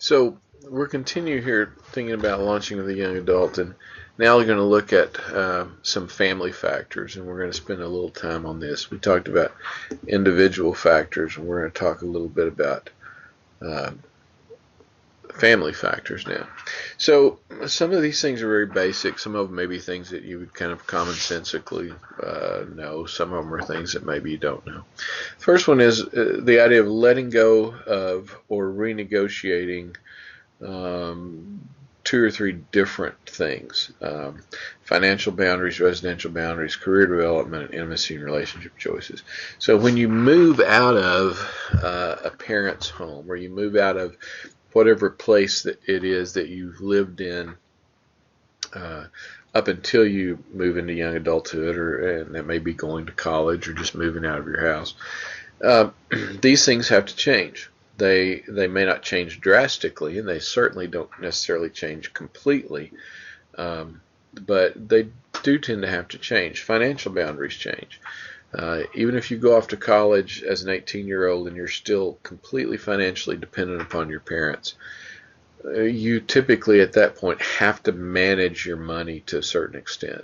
So we're continuing here thinking about launching with the young adult, and now we're going to look at some family factors, and we're going to spend a little time on this. We talked about individual factors, and we're going to talk a little bit about uh, family factors now. So some of these things are very basic. Some of them may be things that you would kind of commonsensically know. Some of them are things that maybe you don't know. First one is the idea of letting go of or renegotiating two or three different things: financial boundaries, residential boundaries, career development, and intimacy and relationship choices. So when you move out of a parent's home, or you move out of whatever place that it is that you've lived in uh, up until you move into young adulthood, and that may be going to college or just moving out of your house, uh, these things have to change. They may not change drastically, and they certainly don't necessarily change completely, um, but they do tend to have to change. Financial boundaries change. Even if you go off to college as an 18-year-old and you're still completely financially dependent upon your parents, you typically at that point have to manage your money to a certain extent.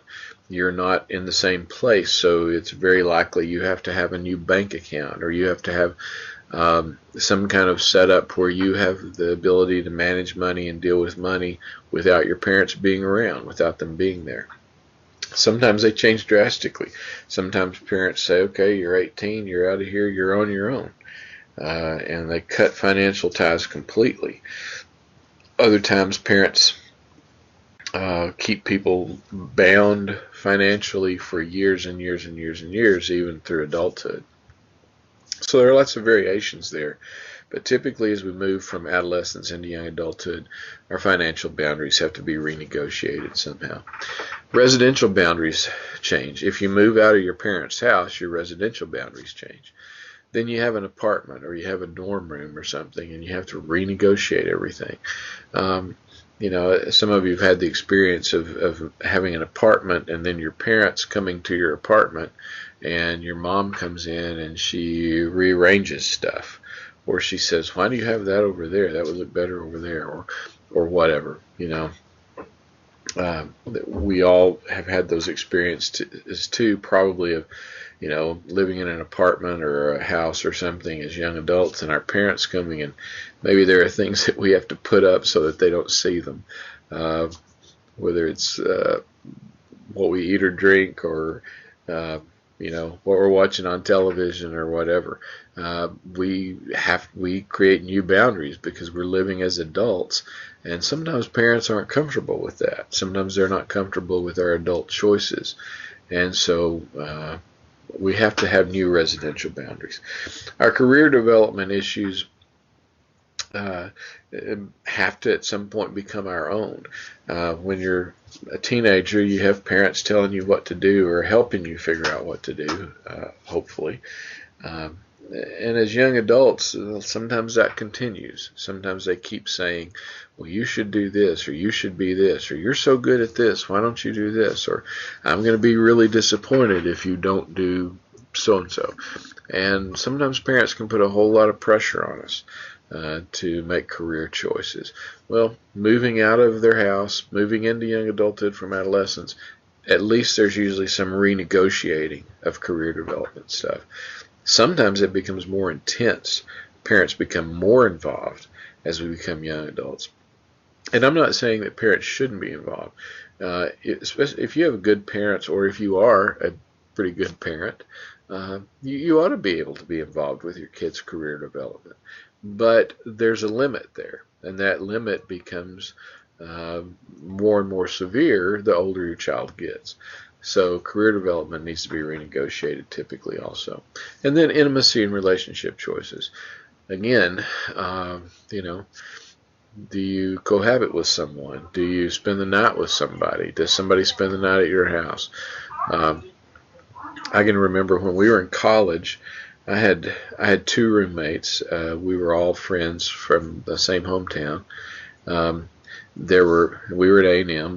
You're not in the same place, so it's very likely you have to have a new bank account, or you have to have some kind of setup where you have the ability to manage money and deal with money without your parents being around, without them being there. Sometimes they change drastically. Sometimes parents say, okay, you're 18, you're out of here, you're on your own. And they cut financial ties completely. Other times parents keep people bound financially for years and years and years and years, even through adulthood. So there are lots of variations there. But typically, as we move from adolescence into young adulthood, our financial boundaries have to be renegotiated somehow. Residential boundaries change. If you move out of your parents' house, your residential boundaries change. Then you have an apartment, or you have a dorm room or something, and you have to renegotiate everything. Um, some of you have had the experience of having an apartment and then your parents coming to your apartment, and your mom comes in and she rearranges stuff, or she says, why do you have that over there? That would look better over there, or whatever. We all have had those experiences too, probably, of living in an apartment or a house or something as young adults, and our parents coming, and maybe there are things that we have to put up so that they don't see them, uh, whether it's what we eat or drink, or what we're watching on television or whatever. We create new boundaries because we're living as adults, and sometimes parents aren't comfortable with that. Sometimes they're not comfortable with our adult choices, and so we have to have new residential boundaries. Our career development issues uh, have to at some point become our own. When you're a teenager, you have parents telling you what to do or helping you figure out what to do, hopefully. Um, and as young adults, sometimes that continues. Sometimes they keep saying, well, you should do this, or you should be this, or you're so good at this, why don't you do this, or I'm going to be really disappointed if you don't do so and so. And sometimes parents can put a whole lot of pressure on us to make career choices. Well, moving out of their house, moving into young adulthood from adolescence, at least there's usually some renegotiating of career development stuff. Sometimes it becomes more intense. Parents become more involved as we become young adults. And I'm not saying that parents shouldn't be involved. Especially if you have good parents, or if you are a pretty good parent, you ought to be able to be involved with your kids' career development. But there's a limit there, and that limit becomes more and more severe the older your child gets. So career development needs to be renegotiated typically also. And then intimacy and relationship choices. Again, do you cohabit with someone? Do you spend the night with somebody? Does somebody spend the night at your house? Um, I can remember when we were in college, I had two roommates. We were all friends from the same hometown. Um, we were at A&M.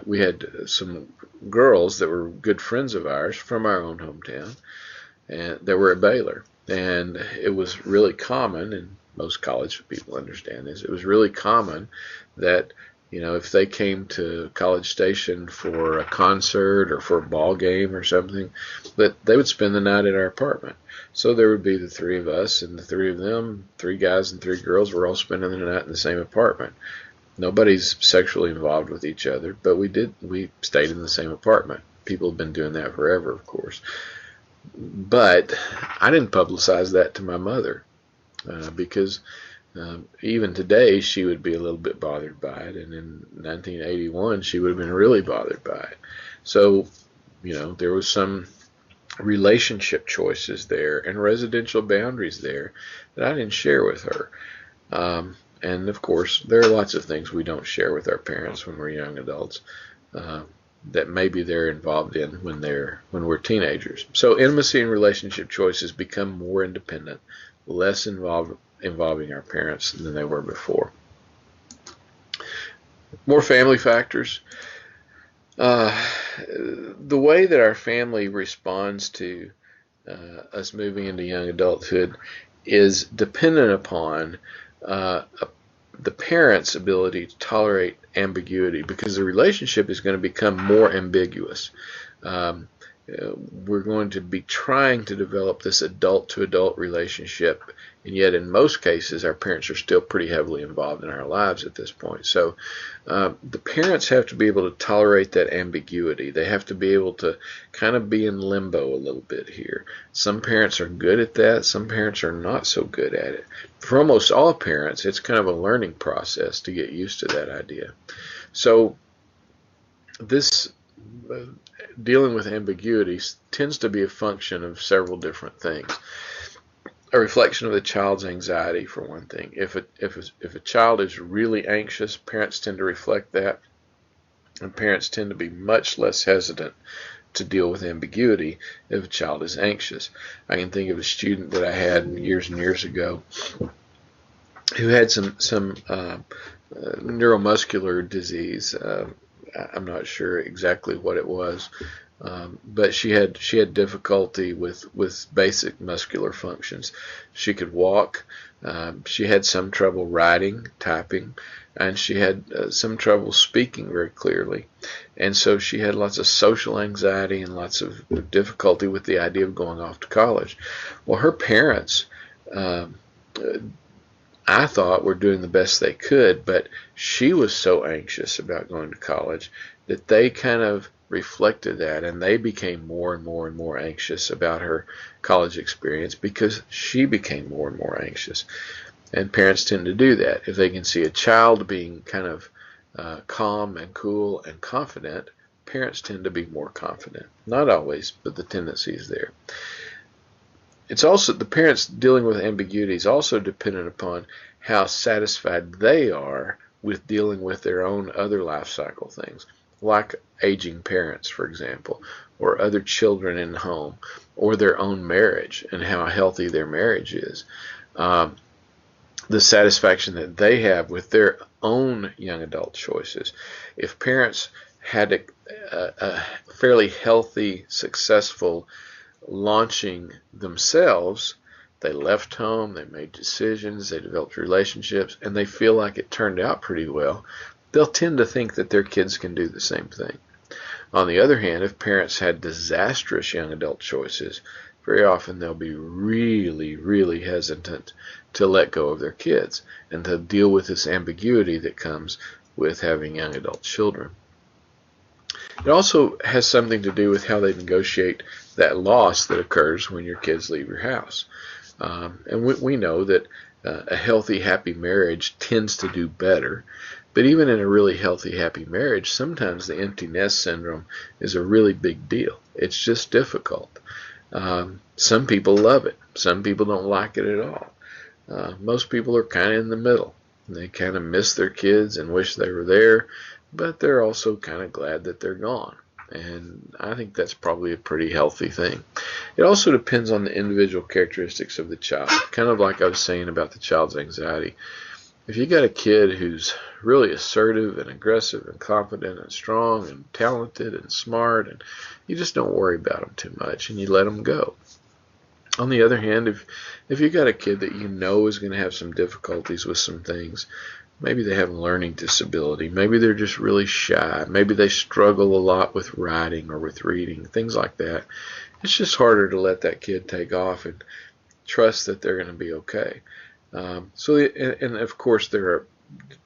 We had some girls that were good friends of ours from our own hometown, and that were at Baylor. And it was really common, and most college people understand this. It was really common that, if they came to College Station for a concert or for a ball game or something, that they would spend the night at our apartment. So there would be the three of us, and the three of them, three guys and three girls, were all spending the night in the same apartment. Nobody's sexually involved with each other, but we stayed in the same apartment. People have been doing that forever, of course. But I didn't publicize that to my mother because even today she would be a little bit bothered by it, and in 1981 she would have been really bothered by it. So, there was some relationship choices there and residential boundaries there that I didn't share with her. And of course, there are lots of things we don't share with our parents when we're young adults that maybe they're involved in when we're teenagers. So intimacy and relationship choices become more independent, less involving our parents than they were before. More family factors. The way that our family responds to us moving into young adulthood is dependent upon the parent's ability to tolerate ambiguity, because the relationship is going to become more ambiguous. We're going to be trying to develop this adult-to-adult relationship, and yet in most cases our parents are still pretty heavily involved in our lives at this point. So the parents have to be able to tolerate that ambiguity. They have to be able to kind of be in limbo a little bit here. Some parents are good at that. Some parents are not so good at it. For almost all parents, it's kind of a learning process to get used to that idea. So this dealing with ambiguity tends to be a function of several different things. A reflection of the child's anxiety, for one thing. If a child is really anxious, parents tend to reflect that, and parents tend to be much less hesitant to deal with ambiguity if a child is anxious. I can think of a student that I had years and years ago who had some neuromuscular disease. I'm not sure exactly what it was, but she had difficulty with basic muscular functions. She could walk. She had some trouble writing, typing, and she had some trouble speaking very clearly. And so she had lots of social anxiety and lots of difficulty with the idea of going off to college. Well, her parents, I thought, were doing the best they could, but she was so anxious about going to college that they kind of reflected that, and they became more and more and more anxious about her college experience because she became more and more anxious. And parents tend to do that. If they can see a child being kind of calm and cool and confident, parents tend to be more confident. Not always, but the tendency is there. It's also, the parents dealing with ambiguity is also dependent upon how satisfied they are with dealing with their own other life cycle things, like aging parents, for example, or other children in the home, or their own marriage and how healthy their marriage is. The satisfaction that they have with their own young adult choices. If parents had a fairly healthy, successful launching themselves, they left home, they made decisions, they developed relationships, and they feel like it turned out pretty well, they'll tend to think that their kids can do the same thing. On the other hand, if parents had disastrous young adult choices, very often they'll be really, really hesitant to let go of their kids and to deal with this ambiguity that comes with having young adult children. It also has something to do with how they negotiate that loss that occurs when your kids leave your house. And we know that a healthy, happy marriage tends to do better. But even in a really healthy, happy marriage, sometimes the empty nest syndrome is a really big deal. It's just difficult. Some people love it. Some people don't like it at all. Most people are kind of in the middle. They kind of miss their kids and wish they were there, but they're also kind of glad that they're gone. And I think that's probably a pretty healthy thing. It also depends on the individual characteristics of the child, kind of like I was saying about the child's anxiety. If you got a kid who's really assertive and aggressive and confident and strong and talented and smart, and you just don't worry about them too much and you let them go. On the other hand, if you got a kid that you know is going to have some difficulties with some things, maybe they have a learning disability, maybe they're just really shy, maybe they struggle a lot with writing or with reading, things like that. It's just harder to let that kid take off and trust that they're going to be okay. And of course, there are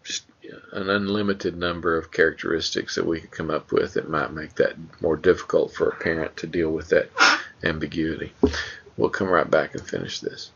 just an unlimited number of characteristics that we could come up with that might make that more difficult for a parent to deal with that ambiguity. We'll come right back and finish this.